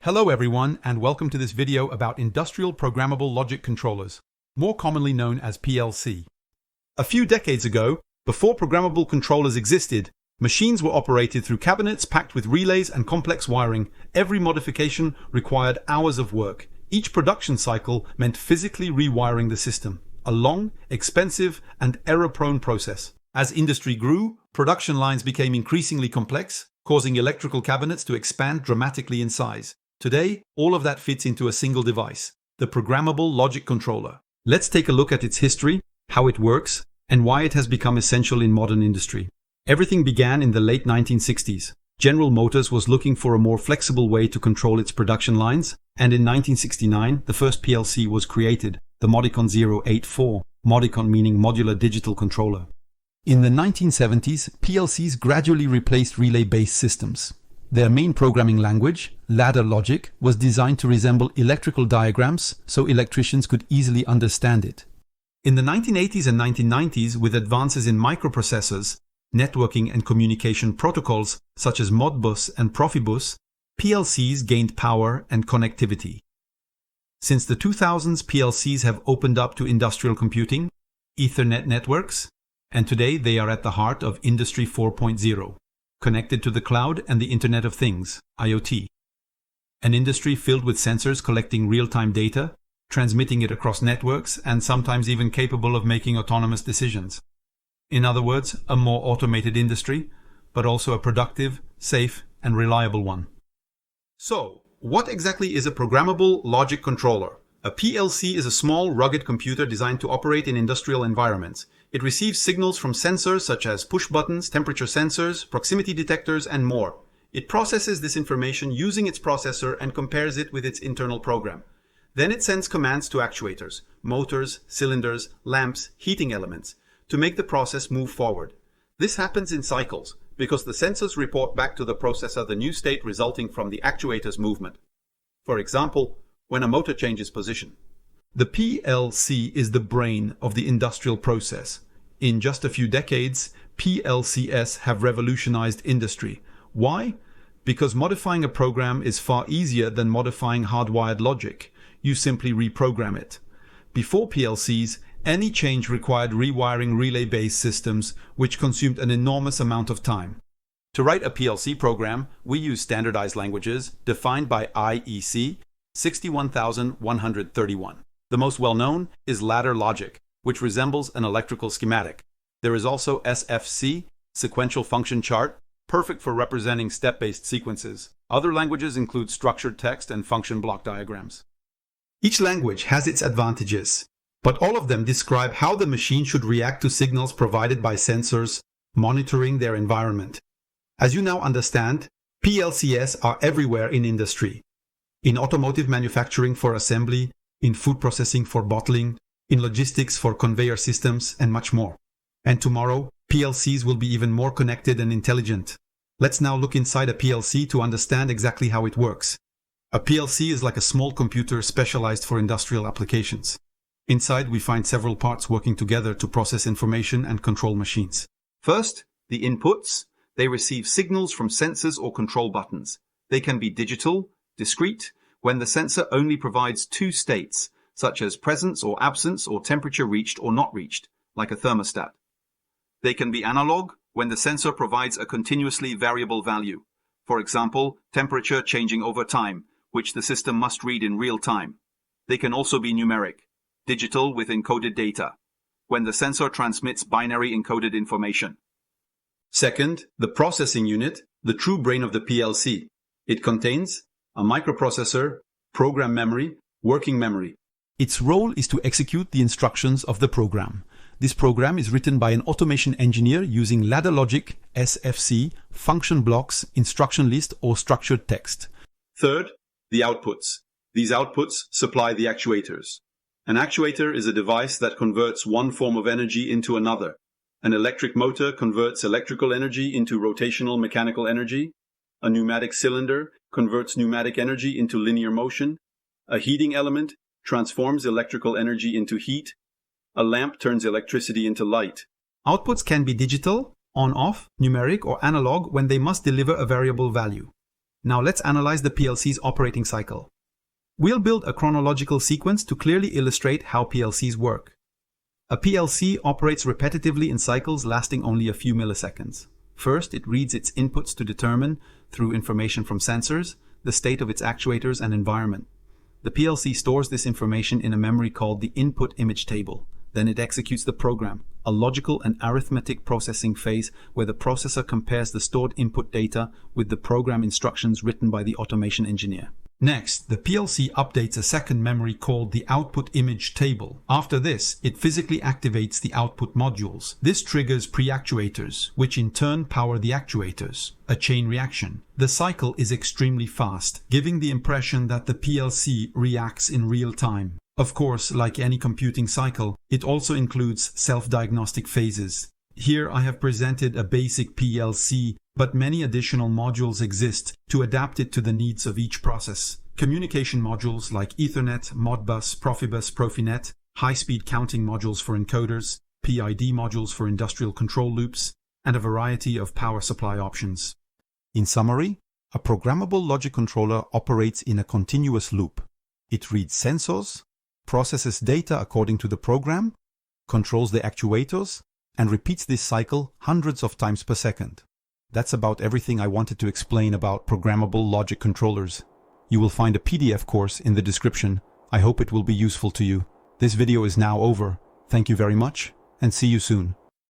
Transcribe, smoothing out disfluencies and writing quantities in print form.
Hello everyone, and welcome to this video about Industrial Programmable Logic Controllers, more commonly known as PLC. A few decades ago, before programmable controllers existed, machines were operated through cabinets packed with relays and complex wiring. Every modification required hours of work. Each production cycle meant physically rewiring the system, a long, expensive, and error-prone process. As industry grew, production lines became increasingly complex, causing electrical cabinets to expand dramatically in size. Today, all of that fits into a single device, the Programmable Logic Controller. Let's take a look at its history, how it works, and why it has become essential in modern industry. Everything began in the late 1960s. General Motors was looking for a more flexible way to control its production lines, and in 1969, the first PLC was created, the Modicon 084, Modicon meaning Modular Digital Controller. In the 1970s, PLCs gradually replaced relay-based systems. Their main programming language, ladder logic, was designed to resemble electrical diagrams so electricians could easily understand it. In the 1980s and 1990s, with advances in microprocessors, networking and communication protocols such as Modbus and Profibus, PLCs gained power and connectivity. Since the 2000s, PLCs have opened up to industrial computing, Ethernet networks, and today they are at the heart of Industry 4.0. Connected to the cloud and the Internet of Things, IoT. An industry filled with sensors collecting real-time data, transmitting it across networks, and sometimes even capable of making autonomous decisions. In other words, a more automated industry, but also a productive, safe, and reliable one. So, what exactly is a Programmable Logic Controller? A PLC is a small, rugged computer designed to operate in industrial environments. It receives signals from sensors such as push buttons, temperature sensors, proximity detectors, and more. It processes this information using its processor and compares it with its internal program. Then it sends commands to actuators, motors, cylinders, lamps, heating elements, to make the process move forward. This happens in cycles, because the sensors report back to the processor the new state resulting from the actuator's movement. For example, when a motor changes position. The PLC is the brain of the industrial process. In just a few decades, PLCs have revolutionized industry. Why? Because modifying a program is far easier than modifying hardwired logic. You simply reprogram it. Before PLCs, any change required rewiring relay-based systems, which consumed an enormous amount of time. To write a PLC program, we use standardized languages defined by IEC 61131. The most well-known is ladder logic, which resembles an electrical schematic. There is also SFC, sequential function chart, perfect for representing step-based sequences. Other languages include structured text and function block diagrams. Each language has its advantages, but all of them describe how the machine should react to signals provided by sensors, monitoring their environment. As you now understand, PLCs are everywhere in industry. In automotive manufacturing for assembly, in food processing for bottling, in logistics for conveyor systems, and much more. And tomorrow, PLCs will be even more connected and intelligent. Let's now look inside a PLC to understand exactly how it works. A PLC is like a small computer specialized for industrial applications. Inside, we find several parts working together to process information and control machines. First, the inputs. They receive signals from sensors or control buttons. They can be digital, discrete, when the sensor only provides two states, such as presence or absence or temperature reached or not reached, like a thermostat. They can be analog, when the sensor provides a continuously variable value, for example, temperature changing over time, which the system must read in real time. They can also be numeric, digital with encoded data, when the sensor transmits binary encoded information. Second, the processing unit, the true brain of the PLC. It contains a microprocessor, program memory, working memory. Its role is to execute the instructions of the program. This program is written by an automation engineer using ladder logic, SFC, function blocks, instruction list, or structured text. Third, the outputs. These outputs supply the actuators. An actuator is a device that converts one form of energy into another. An electric motor converts electrical energy into rotational mechanical energy. A pneumatic cylinder converts pneumatic energy into linear motion. A heating element transforms electrical energy into heat. A lamp turns electricity into light. Outputs can be digital, on-off, numeric, or analog when they must deliver a variable value. Now let's analyze the PLC's operating cycle. We'll build a chronological sequence to clearly illustrate how PLCs work. A PLC operates repetitively in cycles lasting only a few milliseconds. First, it reads its inputs to determine, through information from sensors, the state of its actuators and environment. The PLC stores this information in a memory called the input image table. Then it executes the program, a logical and arithmetic processing phase where the processor compares the stored input data with the program instructions written by the automation engineer. Next, the PLC updates a second memory called the output image table. After this, it physically activates the output modules. This triggers pre-actuators, which in turn power the actuators. A chain reaction. The cycle is extremely fast, giving the impression that the PLC reacts in real time. Of course, like any computing cycle, it also includes self-diagnostic phases. Here I have presented a basic PLC, but many additional modules exist to adapt it to the needs of each process. Communication modules like Ethernet, Modbus, Profibus, Profinet, high-speed counting modules for encoders, PID modules for industrial control loops, and a variety of power supply options. In summary, a programmable logic controller operates in a continuous loop. It reads sensors, processes data according to the program, controls the actuators, and repeats this cycle hundreds of times per second. That's about everything I wanted to explain about programmable logic controllers. You will find a PDF course in the description. I hope it will be useful to you. This video is now over. Thank you very much, and see you soon.